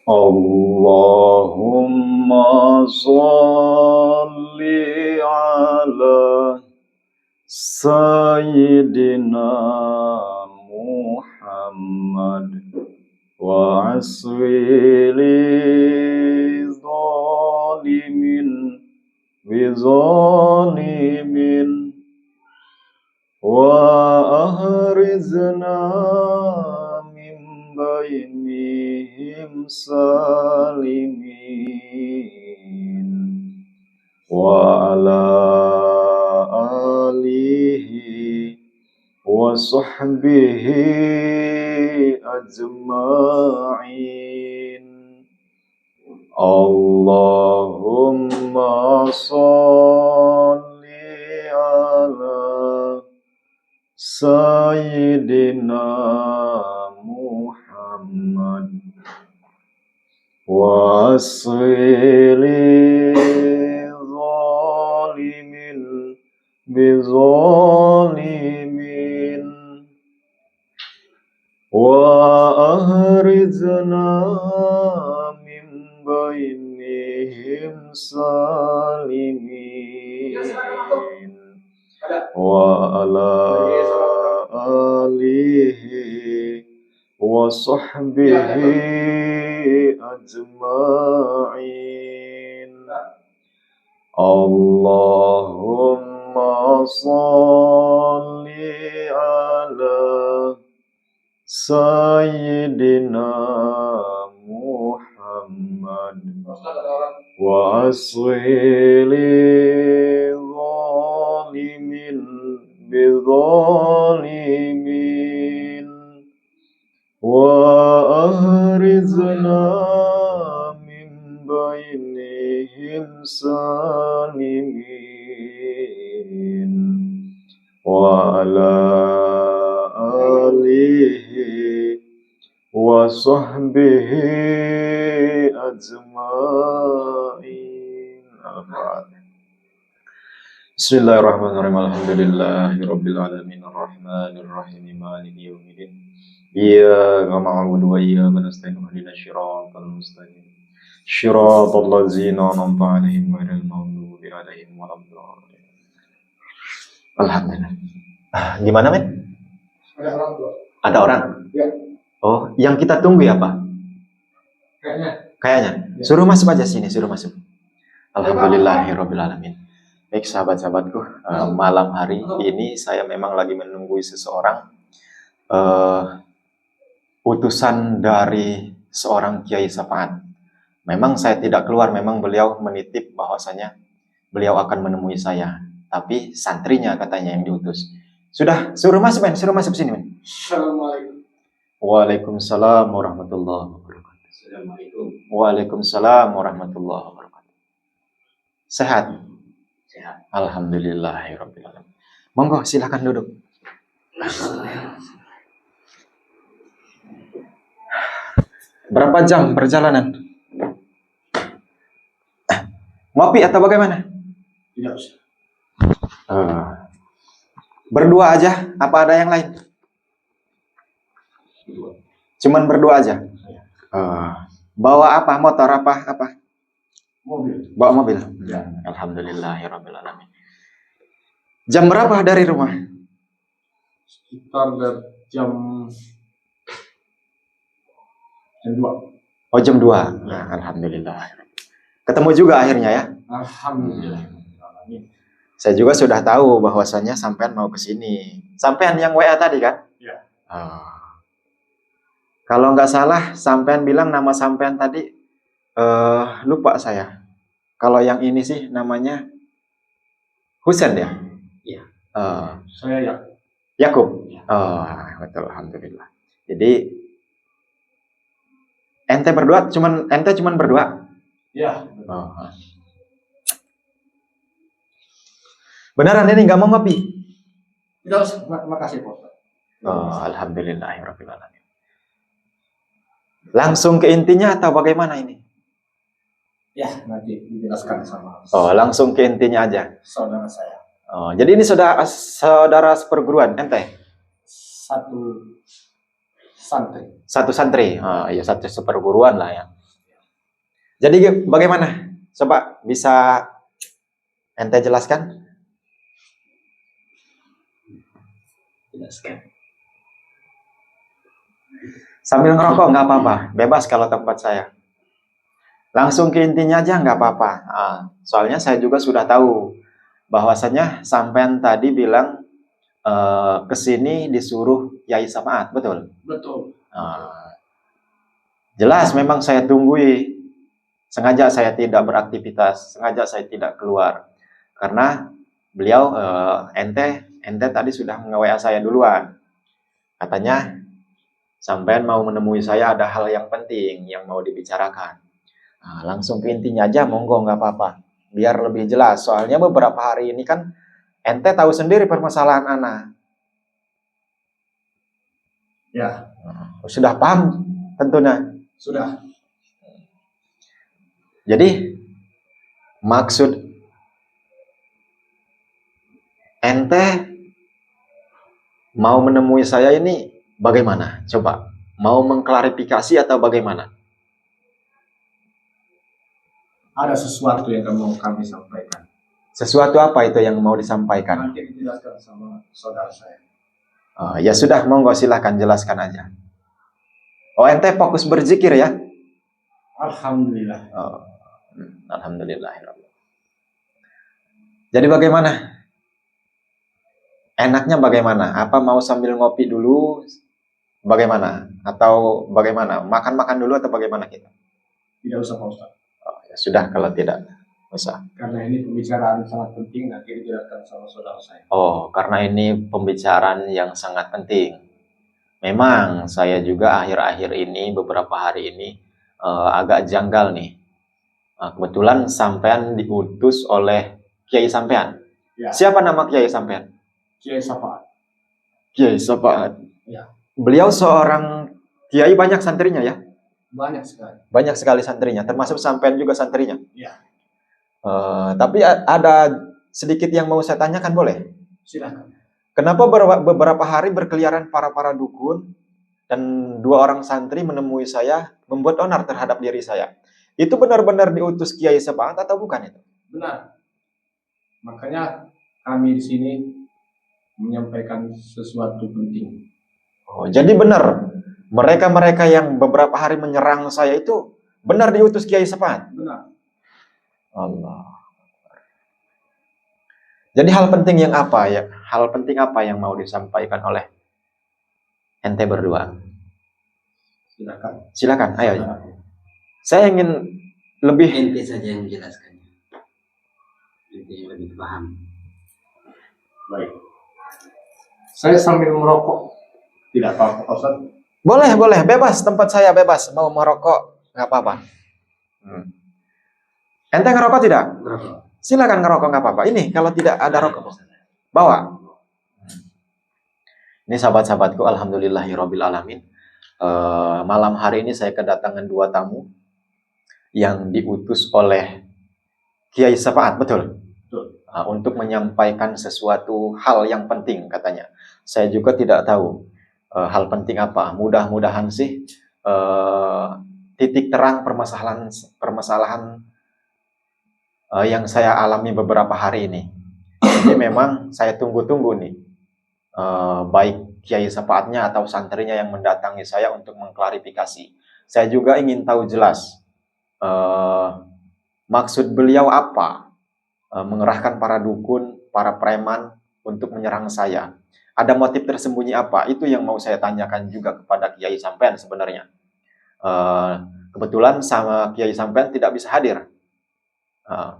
Allahumma salli ala Sayyidina Muhammad wa aswili zalimin bizalimin wa ahrizna min bainihim salimin wa ala alihi wa sahbihi ajma'in. Allahumma salli ala Sayyidina Muhammad wa aswili zalimin bizalimin wa ahrizna min bainihim salimin wa ala alihi wa sahbihi ajma'in. Allahumma salli ala Sayyidina Muhammad wa aswili zalimin bizalimin wa ahrizna min bainihim salimin wa ala alihi wa sahbihi ajma'in. Al-Fatihah. Bismillahirrahmanirrahim. Alhamdulillahirabbil alamin arrahmanir rahim maliki yaumiddin. Iyyaka na'budu wa iyyaka nasta'in ihdinas siratal mustaqim. Shiratal ladzina an'amta 'alaihim ghairil maghdubi 'alaihim waladdallin. Alhamdulillah. Gimana, Men? Ada orang tuh. Ada orang? Ya. Oh, yang kita tunggu ya, Pak? Kayaknya. Ya. Suruh masuk aja sini, suruh masuk. Alhamdulillahirabbil alamin. Baik sahabat-sahabatku, malam hari ini saya memang lagi menunggu seseorang utusan dari seorang Kiai Sapaat. Memang saya tidak keluar, memang beliau menitip bahwasanya beliau akan menemui saya. Tapi santrinya katanya yang diutus. Sudah, suruh masuk, Men. Suruh masuk sini, Men. Assalamualaikum. Waalaikumsalam warahmatullahi wabarakatuh. Assalamualaikum. Waalaikumsalam warahmatullahi wabarakatuh. Sehat? Sehat. Alhamdulillahirabbil alamin. Monggo, silakan duduk. Berapa jam perjalanan? Ngopi atau bagaimana? Tidak usah. Berdua aja, apa ada yang lain? Berdua. Cuman berdua aja. Bawa apa? Motor apa? Mobil. Bawa mobil. Ya. Alhamdulillahirabbil alamin. Jam berapa dari rumah? Sekitar dari jam 2. Oh, jam 2. Nah, alhamdulillah. Ketemu juga akhirnya ya. Alhamdulillah. Saya juga sudah tahu bahwasannya sampean mau ke sini. Sampean yang WA tadi kan? Ya. Kalau nggak salah, sampean bilang nama sampean tadi, lupa saya. Kalau yang ini sih namanya Husen ya? Iya. Uh, Saya ya. Yakub. Ya. Betul, alhamdulillah. Jadi ente cuman berdua. Ya. Beneran ini nggak mau ngopi? Tidak usah. Makasih, Pak. Alhamdulillahirabbil alamin. Langsung ke intinya atau bagaimana ini? Ya, nanti dijelaskan sama Langsung ke intinya aja. saudara saya. Jadi ini saudara seperguruan ente? Satu santri. Satu santri. Iya, satu seperguruan lah ya. Jadi bagaimana? Coba bisa ente jelaskan? Jelaskan. Sambil ngerokok nggak apa-apa, bebas kalau tempat saya. Langsung ke intinya aja nggak apa-apa. Soalnya saya juga sudah tahu bahwasanya sampean tadi bilang kesini disuruh Yai Sapaat, betul? Betul. Jelas memang saya tunggui. Sengaja saya tidak beraktivitas, sengaja saya tidak keluar. Karena beliau, ente tadi sudah nge-WA saya duluan. Katanya, sampean mau menemui saya ada hal yang penting yang mau dibicarakan. Langsung ke intinya aja, monggo nggak apa-apa. Biar lebih jelas, soalnya beberapa hari ini kan ente tahu sendiri permasalahan Ana. Ya. Sudah paham tentunya. Sudah. Jadi maksud ente mau menemui saya ini bagaimana? Coba, mau mengklarifikasi atau bagaimana? Ada sesuatu yang mau kami sampaikan. Sesuatu apa itu yang mau disampaikan? Nanti dijelaskan sama saudara saya. Ya sudah, monggo silakan jelaskan aja. Oh, ente fokus berzikir ya? Alhamdulillah. Alhamdulillah. Jadi bagaimana? Enaknya bagaimana? Apa mau sambil ngopi dulu? Bagaimana? Atau bagaimana? Makan-makan dulu atau bagaimana kita? Tidak usah Pak Ustaz. Ya sudah kalau tidak usah. Karena ini pembicaraan sangat penting, nanti dijelaskan sama saudara saya. Oh, karena ini pembicaraan yang sangat penting. Memang saya juga akhir-akhir ini, beberapa hari ini agak janggal nih. Kebetulan sampean diutus oleh Kiai sampean. Ya. Siapa nama Kiai sampean? Kiai Sapaat. Kiai Sapaat. Ya. Beliau seorang kiai, banyak santrinya ya? Banyak sekali. Banyak sekali santrinya, termasuk sampean juga santrinya. Ya. Tapi ada sedikit yang mau saya tanyakan, boleh? Silakan. Kenapa beberapa hari berkeliaran para dukun dan 2 orang santri menemui saya membuat onar terhadap diri saya? Itu benar-benar diutus Kiai Sapaat atau bukan itu? Benar. Makanya kami di sini menyampaikan sesuatu penting. Oh, jadi benar mereka yang beberapa hari menyerang saya itu benar diutus Kiai Sapaat? Benar. Allah. Jadi hal penting yang apa ya? Hal penting apa yang mau disampaikan oleh ente berdua? Silakan. Silakan, ayo. Saya ingin lebih ente saja yang menjelaskannya. Ente yang lebih paham. Baik. Saya sambil merokok. Tidak apa-apa, Ustaz. boleh, bebas, tempat saya bebas. Mau merokok, nggak apa-apa. Ente ngerokok tidak? Ngerokok. Silakan ngerokok, nggak apa-apa. Ini kalau tidak ada rokok, bawa. Ini sahabat-sahabatku, alhamdulillahirabbil alamin. Malam hari ini saya kedatangan 2 tamu yang diutus oleh Kiai Sapaat, betul? Betul. Untuk menyampaikan sesuatu hal yang penting katanya. Saya juga tidak tahu hal penting apa. Mudah-mudahan sih titik terang permasalahan yang saya alami beberapa hari ini. Jadi memang saya tunggu-tunggu nih, baik Kiai Sapaatnya atau santrinya yang mendatangi saya untuk mengklarifikasi. Saya juga ingin tahu jelas maksud beliau apa mengerahkan para dukun, para preman untuk menyerang saya. Ada motif tersembunyi apa? Itu yang mau saya tanyakan juga kepada Kiai sampean sebenarnya. Kebetulan sama Kiai sampean tidak bisa hadir.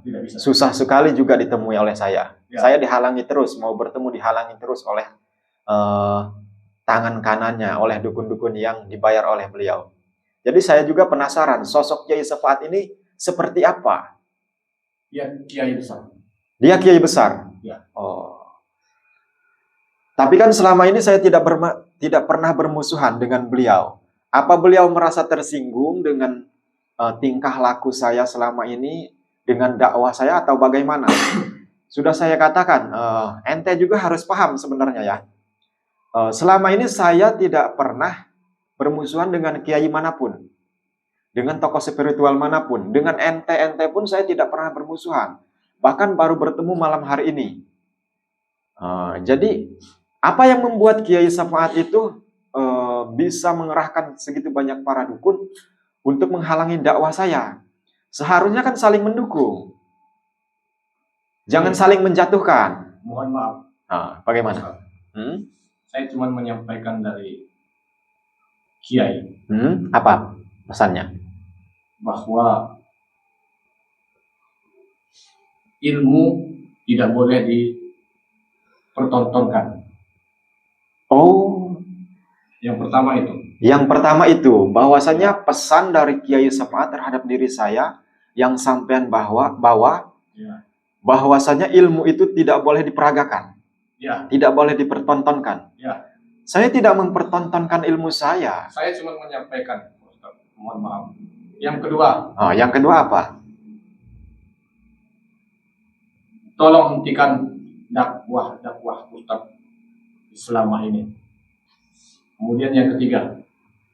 Tidak bisa. Susah sekali juga ditemui oleh saya. Ya. Saya dihalangi terus, mau bertemu dihalangi terus oleh tangan kanannya, oleh dukun-dukun yang dibayar oleh beliau. Jadi saya juga penasaran, sosok Kiai Sapaat ini seperti apa? Ya, Kiai besar. Dia Kiai besar? Ya. Oh. Tapi kan selama ini saya tidak pernah bermusuhan dengan beliau. Apa beliau merasa tersinggung dengan tingkah laku saya selama ini, dengan dakwah saya, atau bagaimana? Sudah saya katakan, ente juga harus paham sebenarnya ya. Selama ini saya tidak pernah bermusuhan dengan kiai manapun. dengan tokoh spiritual manapun, dengan ente-ente pun saya tidak pernah bermusuhan. Bahkan baru bertemu malam hari ini. Jadi apa yang membuat Kiai Safaat itu bisa mengerahkan segitu banyak para dukun untuk menghalangi dakwah saya? Seharusnya kan saling mendukung. Jangan saling menjatuhkan. Mohon maaf. Bagaimana? Ustaz. Saya cuma menyampaikan dari Kiai Apa pesannya? bahwa ilmu tidak boleh dipertontonkan. Oh, Yang pertama itu. yang pertama itu bahwasanya pesan dari Kiai Safaat terhadap diri saya yang sampean bawa Ya. bahwasanya ilmu itu tidak boleh diperagakan, Ya. tidak boleh dipertontonkan. Ya. Saya tidak mempertontonkan ilmu saya. Saya cuma menyampaikan, Ustaz. Mohon maaf. Yang kedua, Yang kedua apa? tolong hentikan dakwah Ustaz selama ini. Kemudian yang ketiga.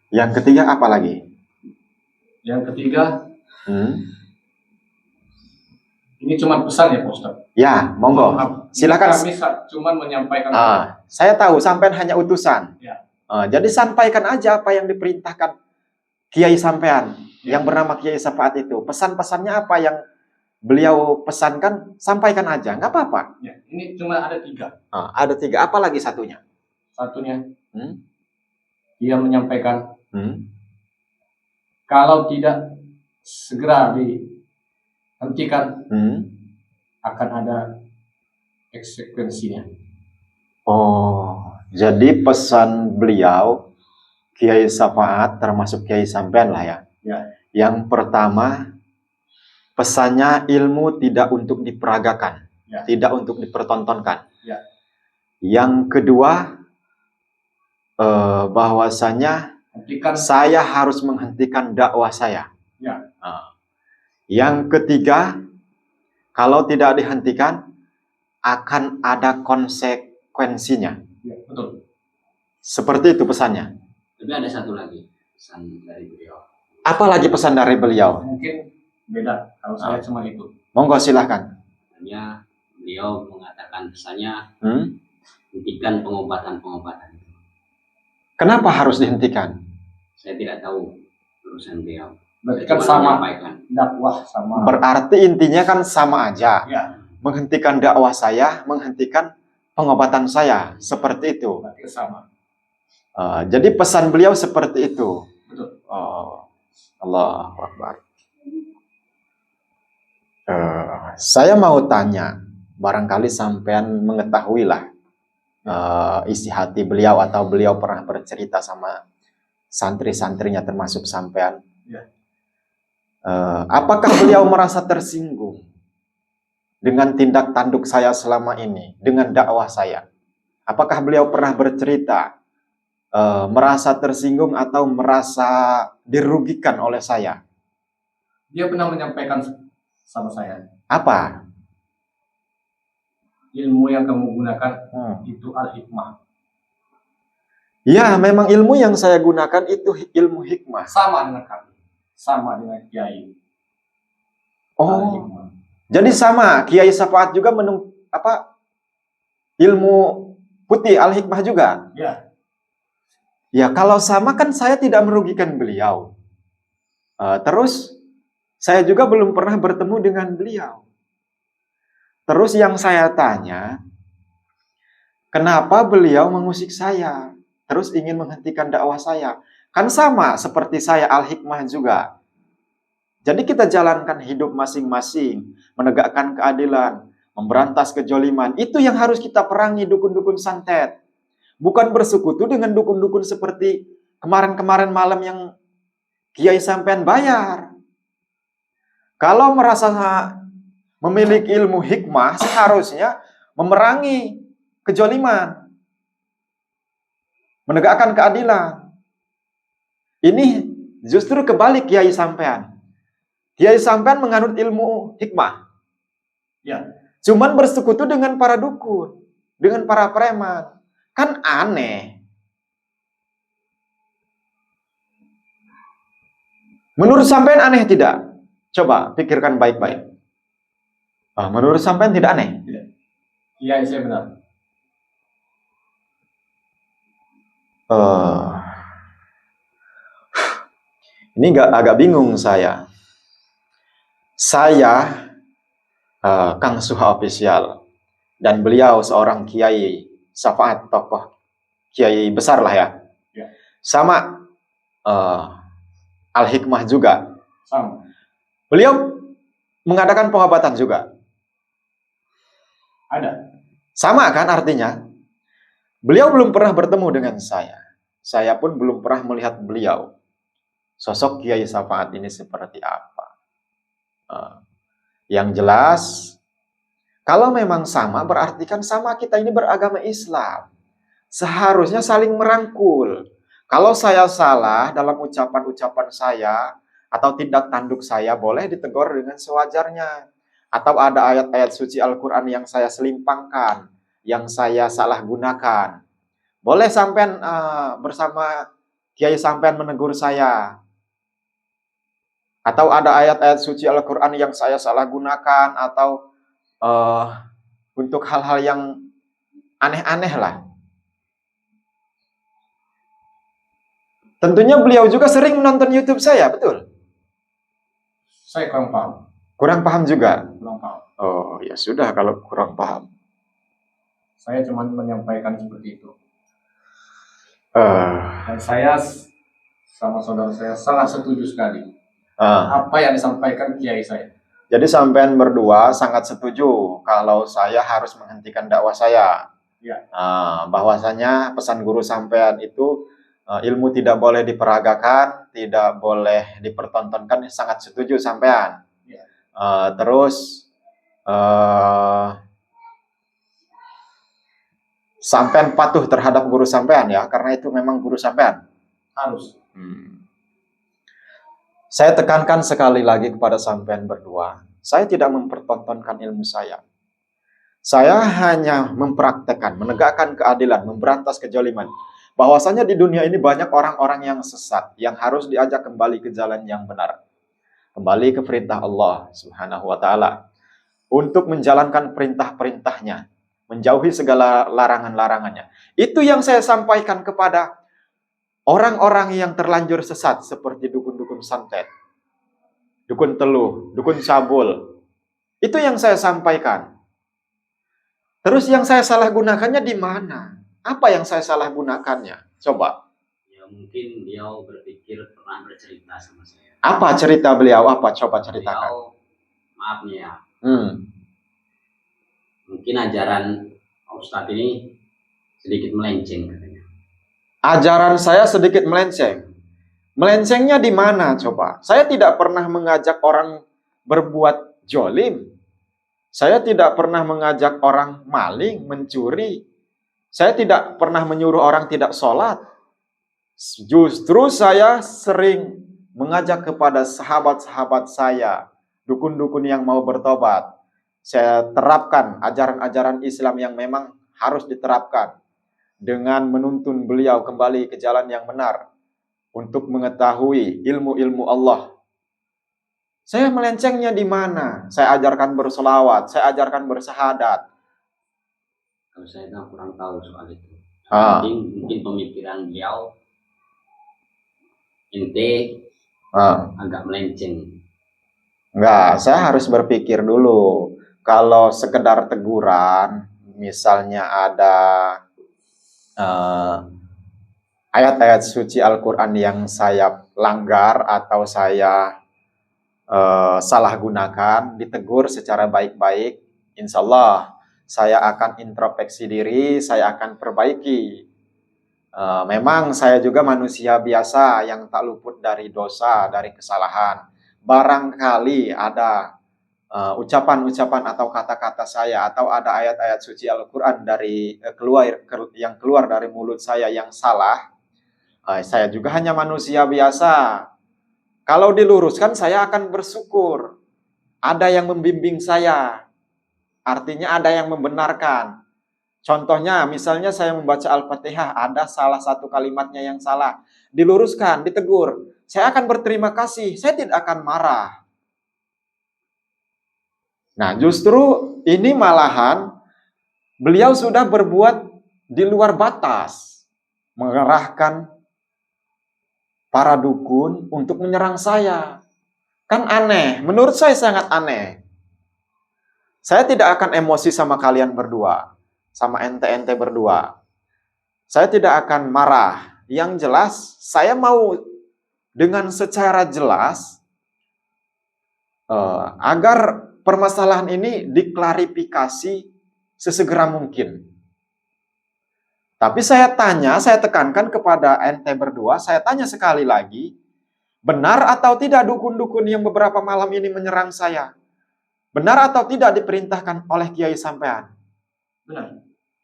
Yang ketiga apa lagi? Yang ketiga, ini cuma pesan ya Pak Ustaz. Ya, monggo. Maaf. Silakan. Kami cuma menyampaikan. Saya tahu sampean hanya utusan. Ya. Jadi sampaikan aja apa yang diperintahkan Kiai sampean yang bernama Kiai Safaat itu. Pesan-pesannya apa yang beliau pesankan, sampaikan aja, nggak apa-apa. Ya, ini cuma ada 3. Ada 3, apa lagi satunya? Satunya, dia menyampaikan kalau tidak segera dihentikan, akan ada konsekuensinya. Jadi pesan beliau Kiai Safaat termasuk Kiai sampean lah ya. Ya. Yang pertama, pesannya ilmu tidak untuk diperagakan, tidak untuk dipertontonkan. Ya. Yang kedua, bahwasanya saya harus menghentikan dakwah saya. Ya. Yang ketiga, kalau tidak dihentikan, akan ada konsekuensinya. Ya, betul. Seperti itu pesannya. Tapi ada satu lagi pesan dari beliau. Apa lagi pesan dari beliau? Mungkin beda kalau saya cuma itu. Monggo silahkan. Hanya beliau mengatakan pesannya hentikan pengobatan-pengobatan. Kenapa harus dihentikan? Saya tidak tahu urusan beliau. Berarti kan sama menyampaikan. dakwah sama. Berarti intinya kan sama aja. Ya. Menghentikan dakwah saya, menghentikan pengobatan saya. Seperti itu. Berarti sama. Jadi pesan beliau seperti itu. Betul. Allahu Akbar. Saya mau tanya, barangkali sampean mengetahui lah isi hati beliau atau beliau pernah bercerita sama santri-santrinya termasuk sampean. Ya. Apakah beliau merasa tersinggung dengan tindak tanduk saya selama ini, dengan dakwah saya? Apakah beliau pernah bercerita merasa tersinggung atau merasa dirugikan oleh saya? Dia pernah menyampaikan sama saya. Apa? Ilmu yang kamu gunakan itu al-hikmah. Ya, memang ilmu yang saya gunakan itu ilmu hikmah. Sama dengan kami. Sama dengan Kiai. Al-hikmah. Jadi sama, Kiai Safaat juga ilmu putih al-hikmah juga. Ya. Ya, kalau sama kan saya tidak merugikan beliau. Terus saya juga belum pernah bertemu dengan beliau. Terus yang saya tanya, kenapa beliau mengusik saya? Terus ingin menghentikan dakwah saya? Kan sama seperti saya al-hikmah juga. Jadi kita jalankan hidup masing-masing, menegakkan keadilan, memberantas kejoliman. Itu yang harus kita perangi dukun-dukun santet. Bukan bersekutu dengan dukun-dukun seperti kemarin-kemarin malam yang Kiai sampean bayar. Kalau merasa memiliki ilmu hikmah, seharusnya memerangi kejoliman, menegakkan keadilan. Ini justru kebalik Kiai sampean. Kiai sampean menganut ilmu hikmah. Ya. Cuman bersekutu dengan para dukun, dengan para preman. Kan aneh. Menurut sampean aneh tidak? Coba pikirkan baik-baik. Menurut sampean tidak aneh? Iya, saya benar. Ini agak bingung saya. Saya Kang Suha Official dan beliau seorang kiai syafaat, tokoh kiai besar lah ya. Ya. Sama Al-Hikmah juga. Sama. Beliau mengadakan pengobatan juga. Ada. Sama kan artinya? Beliau belum pernah bertemu dengan saya. Saya pun belum pernah melihat beliau. Sosok kiai syafaat ini seperti apa? Yang jelas, kalau memang sama, berarti kan sama kita ini beragama Islam. Seharusnya saling merangkul. Kalau saya salah dalam ucapan-ucapan saya, atau tindak tanduk saya, boleh ditegur dengan sewajarnya. Atau ada ayat-ayat suci Al-Quran yang saya selimpangkan, yang saya salah gunakan. Boleh sampean bersama kiai sampean menegur saya. Atau ada ayat-ayat suci Al-Quran yang saya salah gunakan, atau untuk hal-hal yang aneh-aneh lah. Tentunya beliau juga sering menonton YouTube saya, betul? Saya kurang paham. Kurang paham juga? Kurang paham. Oh, ya sudah kalau kurang paham. Saya cuma menyampaikan seperti itu. Uh, Dan saya sama saudara saya sangat setuju sekali. uh, Apa yang disampaikan kiai saya. Jadi sampean berdua sangat setuju kalau saya harus menghentikan dakwah saya. Ya. Bahwasanya pesan guru sampean itu ilmu tidak boleh diperagakan, tidak boleh dipertontonkan, sangat setuju sampean. Ya. Terus sampean patuh terhadap guru sampean ya, karena itu memang guru sampean. Harus. Saya tekankan sekali lagi kepada sampean berdua, saya tidak mempertontonkan ilmu saya. Saya hanya mempraktekkan, menegakkan keadilan, memberantas kezaliman. Bahwasanya di dunia ini banyak orang-orang yang sesat, yang harus diajak kembali ke jalan yang benar. Kembali ke perintah Allah Subhanahu wa Ta'ala. Untuk menjalankan perintah-perintahnya, menjauhi segala larangan-larangannya. Itu yang saya sampaikan kepada orang-orang yang terlanjur sesat, seperti dukun-dukun santet, dukun teluh, dukun cabul. Itu yang saya sampaikan. Terus yang saya salah gunakannya di mana? Apa yang saya salah gunakannya? Coba. Ya mungkin beliau berpikir pernah bercerita sama saya. Apa cerita beliau? Apa? Coba ceritakan. Beliau, maaf nih ya. Mungkin ajaran Ustadz ini sedikit melenceng katanya. Ajaran saya sedikit melenceng. Melencengnya di mana? Coba. Saya tidak pernah mengajak orang berbuat jolim. Saya tidak pernah mengajak orang maling, mencuri. Saya tidak pernah menyuruh orang tidak sholat. Justru saya sering mengajak kepada sahabat-sahabat saya, dukun-dukun yang mau bertobat. Saya terapkan ajaran-ajaran Islam yang memang harus diterapkan dengan menuntun beliau kembali ke jalan yang benar untuk mengetahui ilmu-ilmu Allah. Saya melencengnya di mana? Saya ajarkan berselawat, saya ajarkan bersahadat. Kalau saya kurang tahu soal itu. Mungkin pemikiran beliau ente agak melenceng. Enggak, saya harus berpikir dulu. Kalau sekedar teguran, misalnya ada ayat-ayat suci Al-Quran yang saya langgar atau saya salah gunakan, ditegur secara baik-baik, insya Allah saya akan introspeksi diri, saya akan perbaiki. Memang saya juga manusia biasa yang tak luput dari dosa, dari kesalahan. Barangkali ada ucapan-ucapan atau kata-kata saya, atau ada ayat-ayat suci Al-Quran yang keluar dari mulut saya yang salah. Saya juga hanya manusia biasa. Kalau diluruskan, saya akan bersyukur. Ada yang membimbing saya. Artinya ada yang membenarkan. Contohnya, misalnya saya membaca Al-Fatihah, ada salah satu kalimatnya yang salah. Diluruskan, ditegur. saya akan berterima kasih, saya tidak akan marah. Nah, justru ini malahan beliau sudah berbuat di luar batas, mengerahkan para dukun untuk menyerang saya. Kan aneh, menurut saya sangat aneh. Saya tidak akan emosi sama kalian berdua, sama ente-ente berdua. Saya tidak akan marah. Yang jelas, saya mau dengan secara jelas agar permasalahan ini diklarifikasi sesegera mungkin. Tapi saya tekankan kepada ente berdua, saya tanya sekali lagi, benar atau tidak dukun-dukun yang beberapa malam ini menyerang saya? Benar atau tidak diperintahkan oleh Kiai sampean? Benar.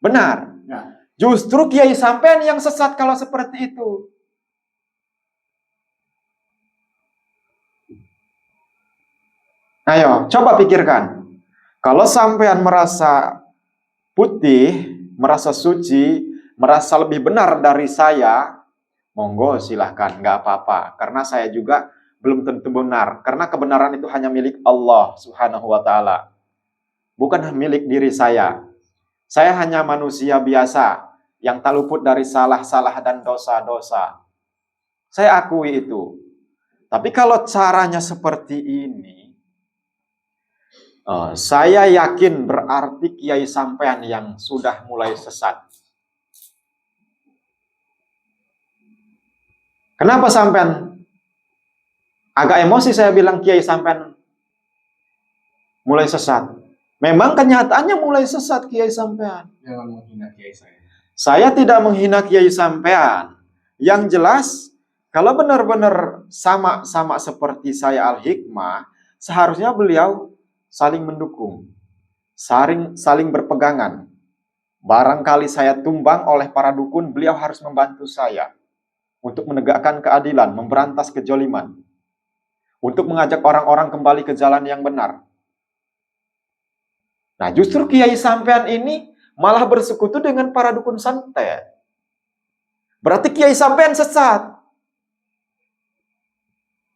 Benar. Ya. Justru Kiai sampean yang sesat kalau seperti itu. Ayo, coba pikirkan. Kalau sampean merasa putih, merasa suci, merasa lebih benar dari saya, monggo silahkan, nggak apa-apa. Karena saya juga belum tentu benar. Karena kebenaran itu hanya milik Allah Subhanahu wa Ta'ala, bukan milik diri saya. Saya hanya manusia biasa yang tak luput dari salah-salah dan dosa-dosa. Saya akui itu. Tapi kalau caranya seperti ini, saya yakin berarti Kiai sampean yang sudah mulai sesat. Kenapa sampean agak emosi saya bilang Kiai sampean mulai sesat? Memang kenyataannya mulai sesat Kiai sampean. Jangan menghina Kiai saya. Saya tidak menghina Kiai sampean. Yang jelas, kalau benar-benar sama seperti saya Al-Hikmah, seharusnya beliau saling mendukung, saling berpegangan. Barangkali saya tumbang oleh para dukun, beliau harus membantu saya untuk menegakkan keadilan, memberantas kejoliman, untuk mengajak orang-orang kembali ke jalan yang benar. Nah, justru Kiai sampean ini malah bersekutu dengan para dukun santet. Berarti Kiai sampean sesat.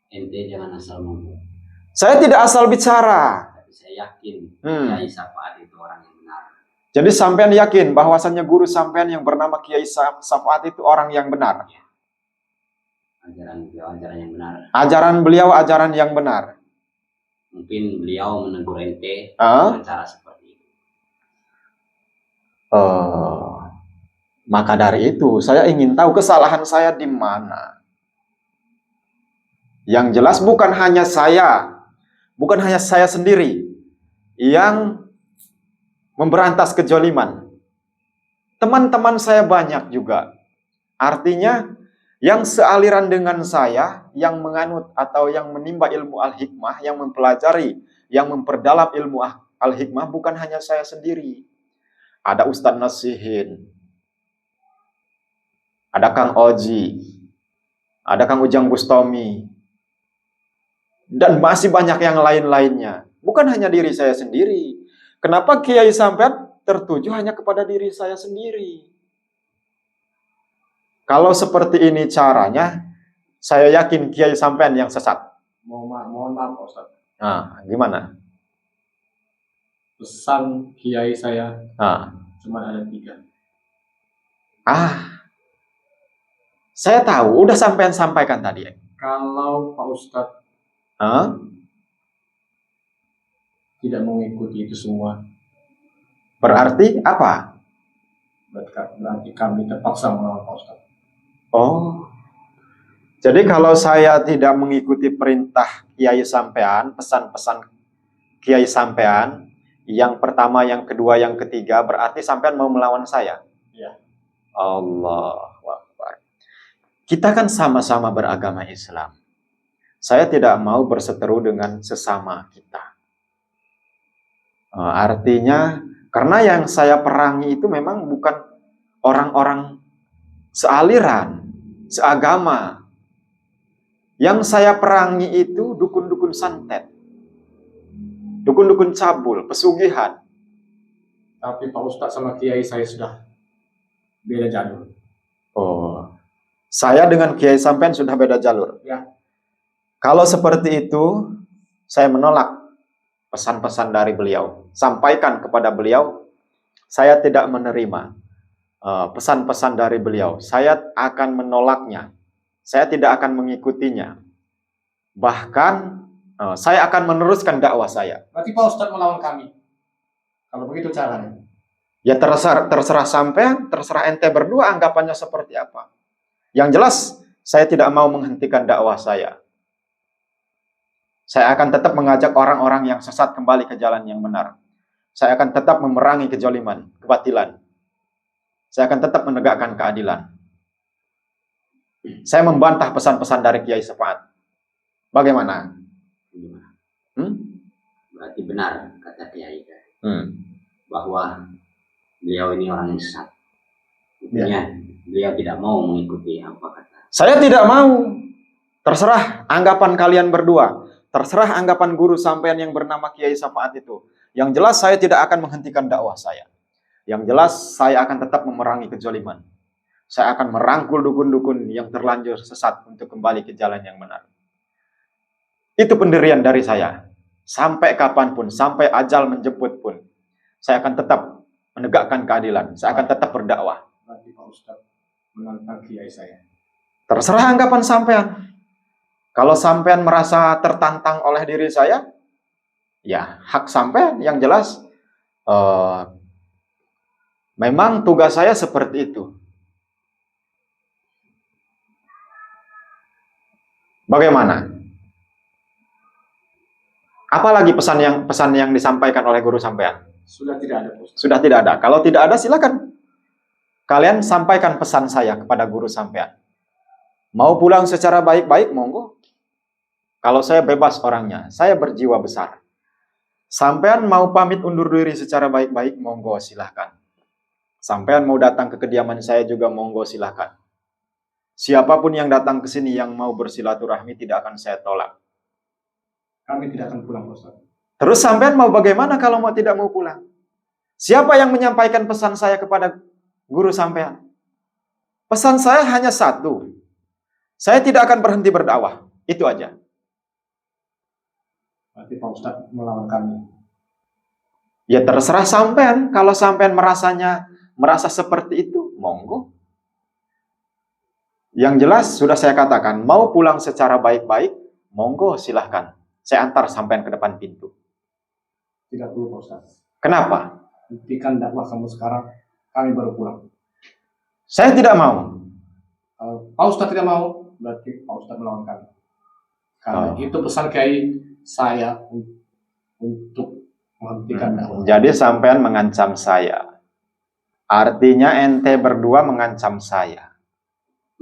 Ente jangan asal ngomong. Saya tidak asal bicara. Saya yakin Kiai Safaat itu orang yang benar. Jadi sampean yakin bahwasannya guru sampean yang bernama Kiai Safaat itu orang yang benar? Ajaran beliau ajaran yang benar. Ajaran beliau ajaran yang benar. Mungkin beliau menegur ente dengan cara seperti itu. Maka dari itu saya ingin tahu kesalahan saya di mana. Yang jelas bukan hanya saya sendiri yang memberantas kejoliman. Teman-teman saya banyak juga. Artinya yang sealiran dengan saya, yang menganut atau yang menimba ilmu Al-Hikmah, yang mempelajari, yang memperdalam ilmu Al-Hikmah, bukan hanya saya sendiri. Ada Ustadz Nasihin, ada Kang Oji, ada Kang Ujang Bustomi, dan masih banyak yang lain-lainnya. Bukan hanya diri saya sendiri. Kenapa Kiai sampean tertuju hanya kepada diri saya sendiri? Kalau seperti ini caranya, saya yakin Kiai sampean yang sesat. Mohon maaf Pak Ustadz. Nah, gimana? Pesan Kiai saya cuma ada 3. Saya tahu, udah sampean sampaikan tadi. Kalau Pak Ustadz tidak mengikuti itu semua, berarti apa? Berarti kami terpaksa melawan Pak Ustadz. Jadi kalau saya tidak mengikuti perintah Kiai sampean, pesan-pesan Kiai sampean, yang pertama, yang kedua, yang ketiga, berarti sampean mau melawan saya? Iya. Allahu Akbar. Kita kan sama-sama beragama Islam. Saya tidak mau berseteru dengan sesama kita. Artinya, karena yang saya perangi itu memang bukan orang-orang sealiran, seagama. Yang saya perangi itu dukun-dukun santet, dukun-dukun cabul, pesugihan. Tapi Pak Ustadz sama Kiai saya sudah beda jalur. Saya dengan Kiai sampean sudah beda jalur. Ya. Kalau seperti itu, saya menolak pesan-pesan dari beliau. Sampaikan kepada beliau, saya tidak menerima pesan-pesan dari beliau. Saya akan menolaknya. Saya tidak akan mengikutinya. Bahkan saya akan meneruskan dakwah saya. Berarti Pak Ustadz melawan kami. Kalau begitu caranya. Ya terserah sampean, terserah ente berdua anggapannya seperti apa. Yang jelas, saya tidak mau menghentikan dakwah saya. Saya akan tetap mengajak orang-orang yang sesat kembali ke jalan yang benar. Saya akan tetap memerangi kejoliman, kebatilan. Saya akan tetap menegakkan keadilan. Saya membantah pesan-pesan dari Kiai Sapaat. Bagaimana? Berarti benar kata Kiai bahwa beliau ini orang yang sesat. Intinya beliau tidak mau mengikuti apa kata. Saya tidak mau. Terserah anggapan kalian berdua. Terserah anggapan guru sampean yang bernama Kiai Sapaat itu. Yang jelas saya tidak akan menghentikan dakwah saya. Yang jelas saya akan tetap memerangi kejoliman. Saya akan merangkul dukun-dukun yang terlanjur sesat untuk kembali ke jalan yang benar. Itu pendirian dari saya. Sampai kapanpun, sampai ajal menjemput pun, saya akan tetap menegakkan keadilan. Saya akan tetap berdakwah. Berarti Pak Ustadz menantang Kiai saya. Terserah anggapan sampean. Kalau sampean merasa tertantang oleh diri saya, ya hak sampean. Yang jelas, memang tugas saya seperti itu. Bagaimana? Apalagi pesan yang disampaikan oleh guru sampean? Sudah tidak ada Pak Ustadz. Sudah tidak ada. Kalau tidak ada, silakan kalian sampaikan pesan saya kepada guru sampean. Mau pulang secara baik-baik, monggo. Kalau saya bebas orangnya, saya berjiwa besar. Sampean mau pamit undur diri secara baik-baik, monggo silahkan. Sampean mau datang ke kediaman saya juga, monggo silahkan. Siapapun yang datang ke sini yang mau bersilaturahmi tidak akan saya tolak. Kami tidak akan pulang Pak Ustadz. Terus sampean mau bagaimana kalau tidak mau pulang? Siapa yang menyampaikan pesan saya kepada guru sampean? Pesan saya hanya satu. Saya tidak akan berhenti berdakwah. Itu aja. Berarti Pak Ustadz melawan kami. Ya terserah sampean. Kalau sampean merasa seperti itu, monggo. Yang jelas sudah saya katakan, mau pulang secara baik-baik, monggo silahkan. Saya antar sampean ke depan pintu. Tidak perlu Pak Ustadz. Kenapa? Hentikan dakwah kamu sekarang, kami baru pulang. Saya tidak mau. Kalau Pak Ustadz tidak mau, berarti Pak Ustadz melawan kami. Karena itu pesan Kiai saya untuk menghentikan dakwah. Jadi sampean mengancam saya. Artinya ente berdua mengancam saya.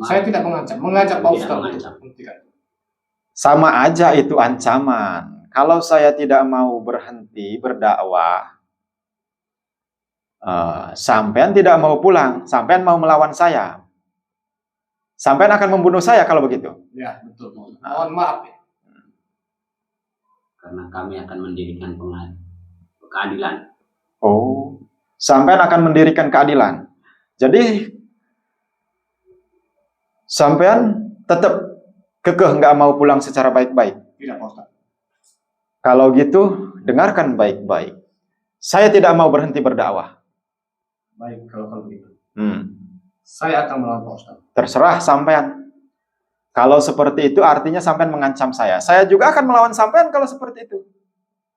Saya tidak mengancam, mengajak Pak Ustadz untuk menghentikan. Sama aja itu ancaman. Kalau saya tidak mau berhenti berdakwah, sampean tidak mau pulang, sampean mau melawan saya. Sampean akan membunuh saya kalau begitu. Ya, betul. Mohon maaf ya. Karena kami akan mendirikan keadilan. Oh, sampean akan mendirikan keadilan. Jadi sampean tetap kekeh nggak mau pulang secara baik-baik. Tidak Pak Ustadz. Kalau gitu, dengarkan baik-baik. Saya tidak mau berhenti berdakwah. Baik, kalau begitu. Saya akan melawan Pak Ustadz. Terserah sampean. Kalau seperti itu artinya sampean mengancam saya. Saya juga akan melawan sampean kalau seperti itu.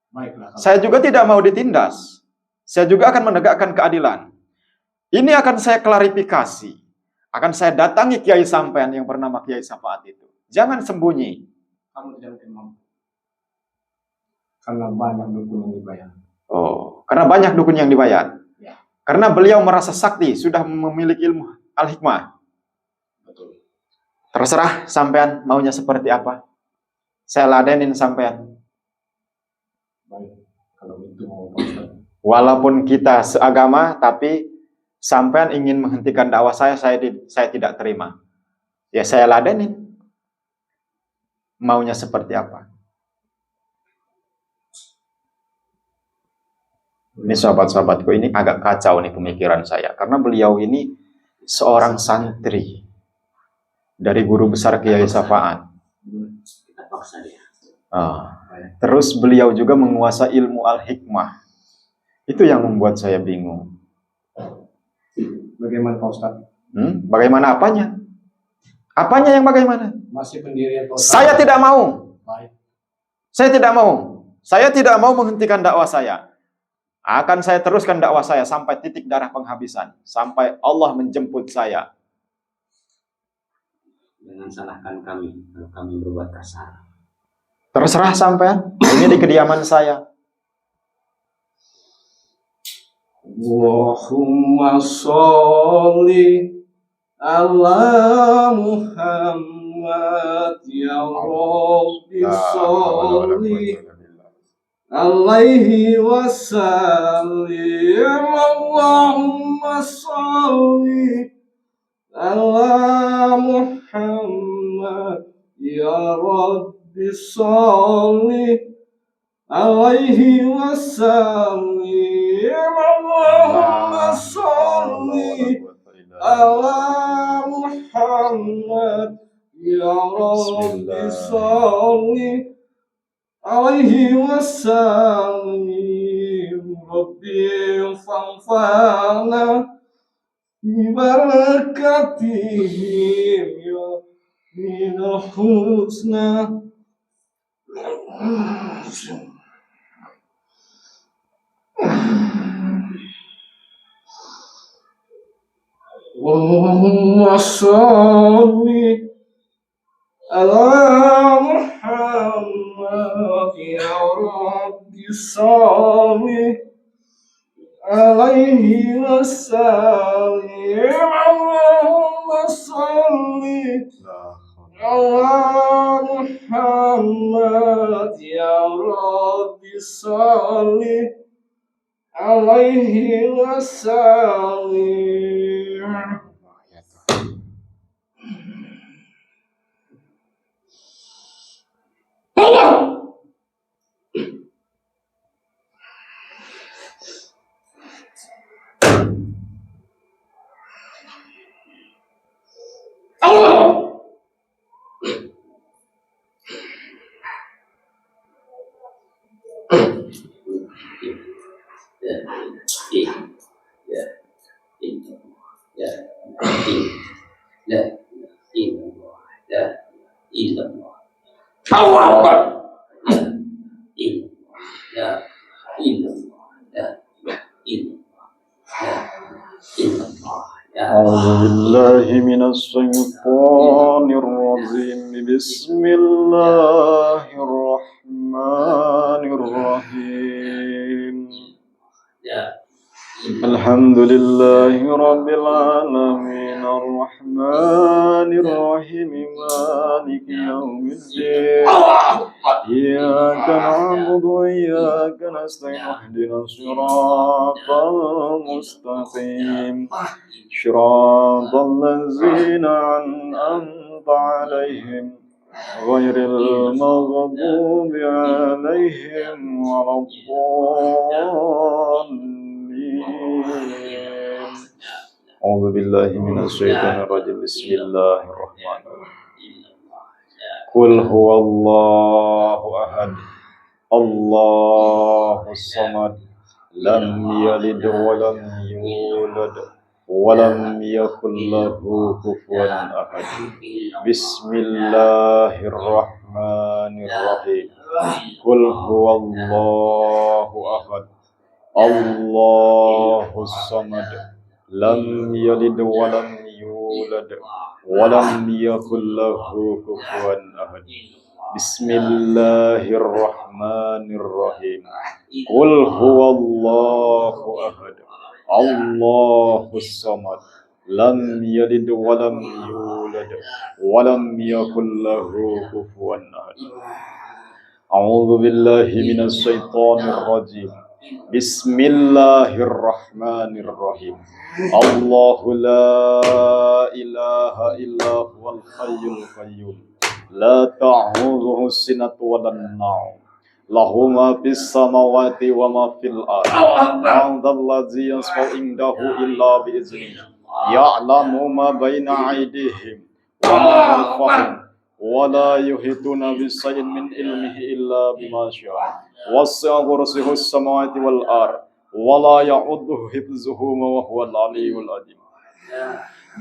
Baiklah. Saya juga tidak mau ditindas. Saya juga akan menegakkan keadilan. Ini akan saya klarifikasi. Akan saya datangi kiai sampean yang bernama Kiai Sapaat itu. Jangan sembunyi. Kamu tidak mungkin mampu. Karena banyak dukun yang dibayar. Oh, karena banyak dukun yang dibayar. Ya. Karena beliau merasa sakti, sudah memiliki ilmu al-hikmah. Betul. Terserah sampean maunya seperti apa. Saya ladenin sampean. Baik, kalau itu mau Pak Ustadz. Walaupun kita seagama, tapi sampean ingin menghentikan dakwah saya tidak terima. Ya saya ladenin. Maunya seperti apa. Ini sahabat-sahabatku, ini agak kacau nih pemikiran saya. Karena beliau ini seorang santri dari guru besar Kiai Sapaat. paksa dia. Terus beliau juga menguasai ilmu al-hikmah. Itu yang membuat saya bingung. Bagaimana Pak Ustadz? Bagaimana apanya? Apanya yang bagaimana? Masih pendirian Pak Ustadz. Saya tidak mau. Baik. Saya tidak mau. Saya tidak mau menghentikan dakwah saya. Akan saya teruskan dakwah saya sampai titik darah penghabisan. Sampai Allah menjemput saya. Jangan salahkan kami kalau kami berbuat kasar. Terserah sampean. Ini di kediaman saya. Allahumma sholli ala Muhammad ya Rabbi sholli alaihi wasallim. Allahumma sholli ala Muhammad ya Rabbi sholli alaihi wasallim. Allahumma sholli ala Muhammad ya Rabbi sholli alaihi wasallim. Rabbi fanfa'na bibarakatihim ya minal husna. Allahumma sholli ala Muhammad ya Rabbi sholli alaihi wasallim. Allahumma sholli ala Muhammad ya Rabbi sholli alaihi wasallim. A'udzubillahi minasyaitonirrajim. Bismillahirrahmanirrahim. Alhamdulillahi rabbil alamin arrahmanir rahim maliki yaumiddin. Iyyaka na'budu wa iyyaka nasta'in ihdinas siratal mustaqim siratal ladzina an'amta 'alaihim ghairil maghdubi 'alaihim waladdallin. A'udzu billahi minasyaitonir rajim. Bismillahirrahmanirrahim. Qul huwallahu ahad. Allahus samad. Lam yalid wa lam yulad wa lam yakul lahu kufuwan ahad. Bismillahirrahmanirrahim. Qul huwallahu ahad. Allahus samad. Lam yalid wa lam yulad wa lam yakul lahu kufuwan ahad. Bismillahirrahmanirrahim. Qul huwallahu ahad. Allahus samad. Lam yalid wa lam yulad wa lam yakul lahu kufuwan ahad. A'udzu billahi minasy syaithanir rajim. Bismillahirrahmanirrahim. Allahu la ilaha illa huwal hayyul qayyum. La ta'khudhuhu sinatun wa la nawm. Lahu ma fis samawati wa ma fil ardi. Man dzalladzi yashfa'u indahu illa bi idznihi. Ya'lamu ma baina aydihim wa ma khalfahum ولا يحيطون بشيء من علمه إلا بما شاء وسع كرسيه السماوات والأرض ولا يعوده حفظهما وهو العلي العظيم.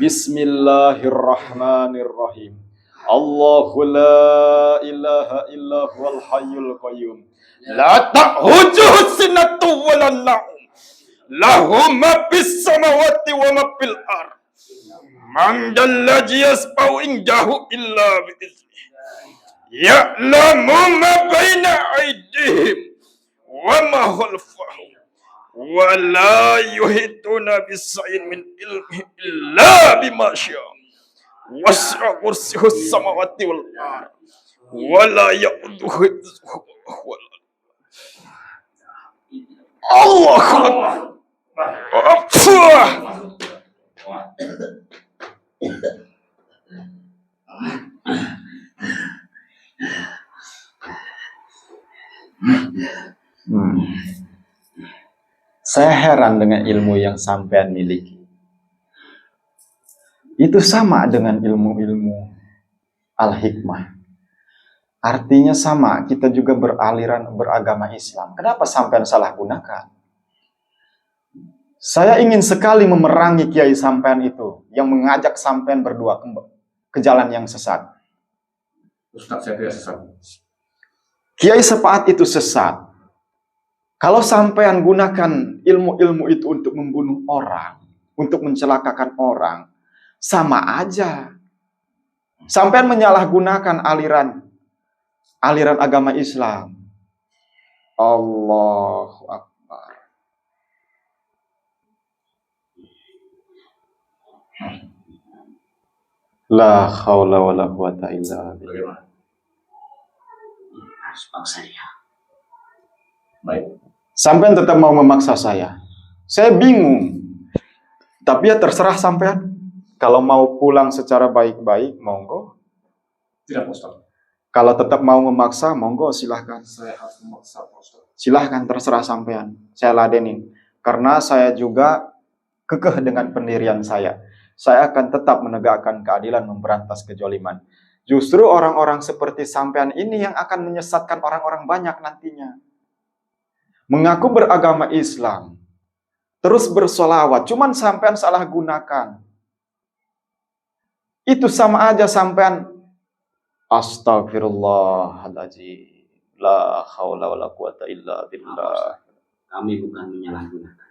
بسم الله الرحمن الرحيم. الله لا إله إلا هو الحي القيوم لا تأخذه سنة ولا نوم له ما في السماوات وما في الأرض من ذا الذي يشفع عنده إلا بإذنه يعلم ما بين أيديهم وما خلفهم ولا يحيطون بشيء من علمه إلا بما شاء وسع كرسيه السماوات والأرض ولا يؤوده حفظهما الله أكبر. Saya heran dengan ilmu yang sampean miliki. Itu sama dengan ilmu-ilmu al-hikmah. Artinya sama, kita juga beragama Islam. Kenapa sampean salah gunakan? Saya ingin sekali memerangi kiai sampean itu yang mengajak sampean berdua ke jalan yang sesat. Ustaz, saya tidak sesat. Kiai Sepaat itu sesat. Kalau sampean gunakan ilmu-ilmu itu untuk membunuh orang, untuk mencelakakan orang, sama aja. Sampean menyalahgunakan aliran agama Islam. Allahu Akbar. La haula wala quwata illa billah. Harus paksa dia. Baik. Sampean tetap mau memaksa saya. Saya bingung. Tapi ya terserah sampean. Kalau mau pulang secara baik-baik, monggo. Tidak, Ustaz. Kalau tetap mau memaksa, monggo silahkan. Saya harus memaksa, Ustaz. Silahkan, terserah sampean. Saya ladenin. Karena saya juga kekeh dengan pendirian saya. Saya akan tetap menegakkan keadilan, memberantas kejoliman. Justru orang-orang seperti sampean ini yang akan menyesatkan orang-orang banyak nantinya. Mengaku beragama Islam, terus bersolawat, cuman sampean salah gunakan. Itu sama aja sampean astagfirullahaladzim, la haula wala quwata illa billah. Kami bukan menyalahgunakan,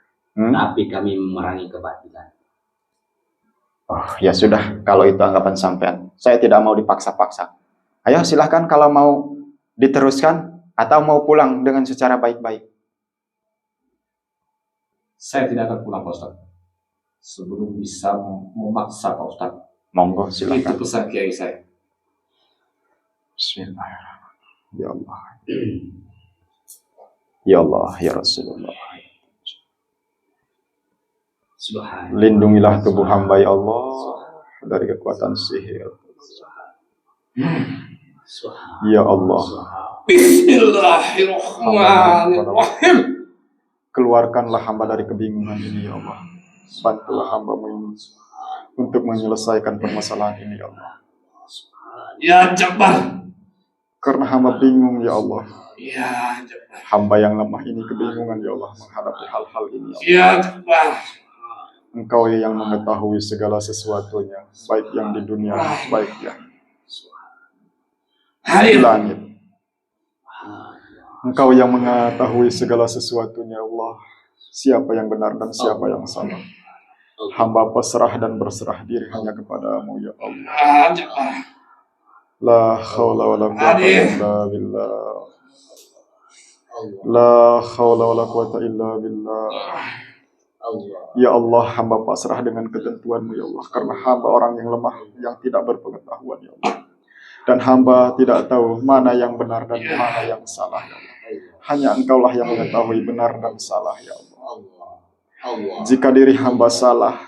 tapi kami memerangi kebatilan. Oh, ya sudah, kalau itu anggapan sampean, saya tidak mau dipaksa-paksa. Ayo silahkan kalau mau diteruskan atau mau pulang dengan secara baik-baik. Saya tidak akan pulang, Pak Ustaz. Sebelum bisa memaksa, Pak Ustaz. Monggo silakan. Itu pesan kiai saya. Bismillahirrahmanirrahim. Ya Allah. Ya Allah, ya Rasulullah. Subhanallah. Lindungilah tubuh hamba ya Allah dari kekuatan sihir. Ya Allah. Bismillahirrahmanirrahim. Keluarkanlah hamba dari kebingungan ini ya Allah. Bantulah hamba-Mu ini untuk menyelesaikan permasalahan ini ya Allah. Ya Jabbar. Karena hamba bingung ya Allah. Ya Jabbar. Hamba yang lemah ini kebingungan ya Allah menghadapi hal-hal ini ya Allah. Ya Jabbar. Engkau yang mengetahui segala sesuatunya, baik yang di dunia, baik yang di langit. Engkau yang mengetahui segala sesuatunya Allah. Siapa yang benar dan siapa yang salah. Hamba pasrah dan berserah diri hanya kepadamu ya Allah. La haula wala quwata illa billah. La haula wala quwata illa billah. Ya Allah, hamba pasrah dengan ketentuan-Mu ya Allah. Karena hamba orang yang lemah, yang tidak berpengetahuan ya Allah. Dan hamba tidak tahu mana yang benar dan mana yang salah ya Allah. Hanya Engkaulah yang mengetahui benar dan salah ya Allah. Jika diri hamba salah,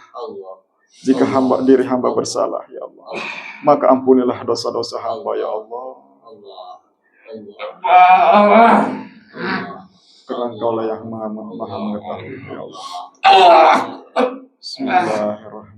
jika diri hamba bersalah ya Allah, maka ampunilah dosa-dosa hamba ya Allah. Karena Engkaulah yang maha mengetahui ya Allah. Bismillahirrahmanirrahim.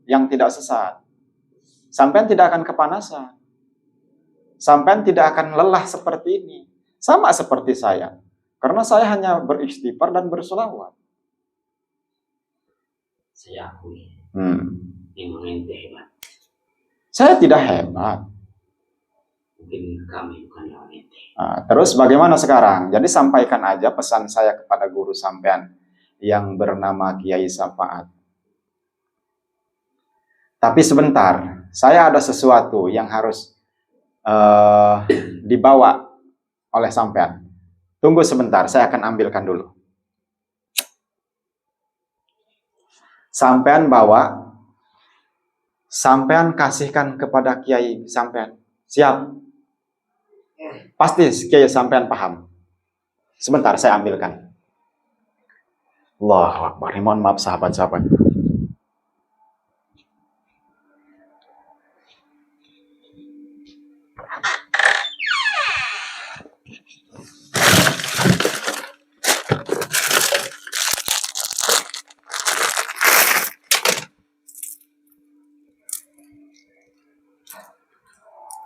yang tidak sesat. Sampean tidak akan kepanasan. Sampean tidak akan lelah seperti ini. Sama seperti saya. Karena saya hanya beristighfar dan bersolawat. Saya akui. Memang ente hebat. Saya tidak hebat. Mungkin kami bukan orang ente. Nah, terus bagaimana sekarang? Jadi sampaikan aja pesan saya kepada guru sampean yang bernama Kiai Safaat. Tapi sebentar, saya ada sesuatu yang harus dibawa oleh sampean. Tunggu sebentar, saya akan ambilkan dulu. Sampean bawa, sampean kasihkan kepada Kiai sampean. Siap? Pasti Kiai sampean paham. Sebentar, saya ambilkan. Allahu Akbar. Mohon maaf sahabat-sahabat.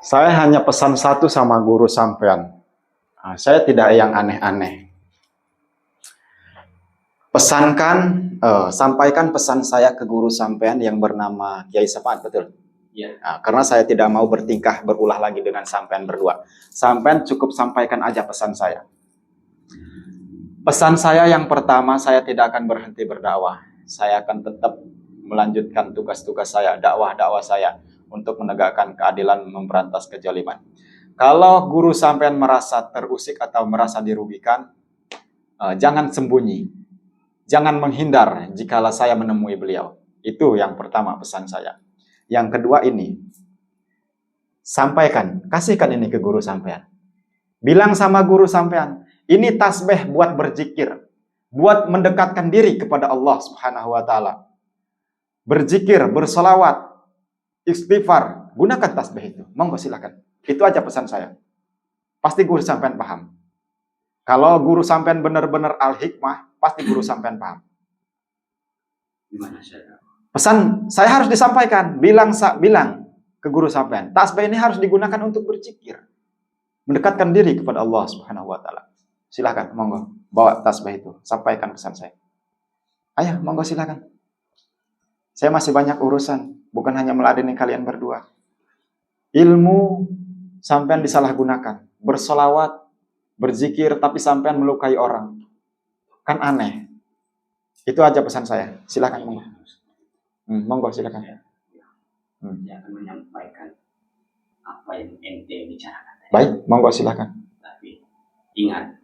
Saya hanya pesan satu sama guru sampean. Nah, saya tidak yang aneh-aneh. Sampaikan pesan saya ke guru sampean yang bernama Kiai Safaat, betul? Iya. Nah, karena saya tidak mau berulah lagi dengan sampean berdua. Sampean cukup sampaikan aja pesan saya. Pesan saya yang pertama, saya tidak akan berhenti berdakwah. Saya akan tetap melanjutkan tugas-tugas saya, dakwah-dakwah saya untuk menegakkan keadilan, memberantas kezaliman. Kalau guru sampean merasa terusik atau merasa dirugikan, jangan sembunyi, jangan menghindar jikalau saya menemui beliau. Itu yang pertama pesan saya. Yang kedua ini, sampaikan, kasihkan ini ke guru sampean. Bilang sama guru sampean, ini tasbih buat berzikir, buat mendekatkan diri kepada Allah Subhanahu wa taala. Berzikir, bersolawat, istighfar, gunakan tasbih itu. Monggo silakan. Itu aja pesan saya. Pasti guru sampean paham. Kalau guru sampean benar-benar al-hikmah, pasti guru sampean paham. Gimana saya? Pesan saya harus disampaikan. Bilang ke guru sampean, tasbih ini harus digunakan untuk berzikir, mendekatkan diri kepada Allah Subhanahu wa taala. Silakan, monggo bawa tasbih itu, sampaikan pesan saya. Ayo, monggo silakan. Saya masih banyak urusan, bukan hanya meladeni kalian berdua. Ilmu sampean disalahgunakan, bersolawat, berzikir, tapi sampean melukai orang. Kan aneh. Itu aja pesan saya. Silakan, monggo. Monggo silakan. Saya akan menyampaikan apa yang ente bicarakan. Baik, monggo silakan. Tapi ingat,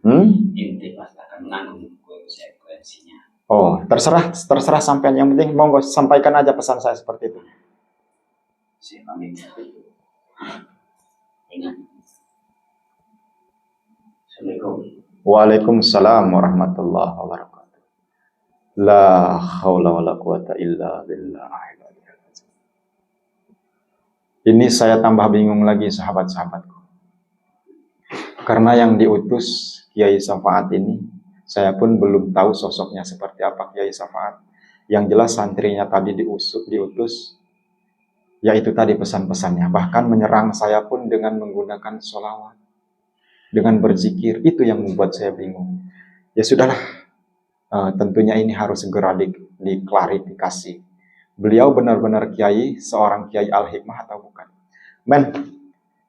ente pasti akan menanggung konsekuensinya. Oh, terserah sampean. Yang penting monggo sampaikan aja pesan saya seperti itu. Saya pamit. Ingat. Assalamualaikum. Waalaikumsalam warahmatullahi wabarakatuh. La haula wala quwata illa billah. Ini saya tambah bingung lagi sahabat-sahabatku. Karena yang diutus Kiai Safaat ini, saya pun belum tahu sosoknya seperti apa Kiai Safaat. Yang jelas santrinya tadi diutus, yaitu tadi pesan-pesannya. Bahkan menyerang saya pun dengan menggunakan sholawat, dengan berzikir. Itu yang membuat saya bingung. Ya sudahlah, tentunya ini harus segera diklarifikasi. Beliau benar-benar kiai, seorang kiai al-hikmah atau bukan. Men,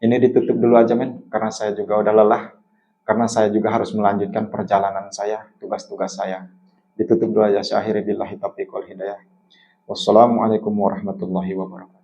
ini ditutup dulu aja men, karena saya juga udah lelah. Karena saya juga harus melanjutkan perjalanan saya, tugas-tugas saya. Ditutup dulu aja. Akhiri billahi taufiq wal hidayah. Wassalamualaikum warahmatullahi wabarakatuh.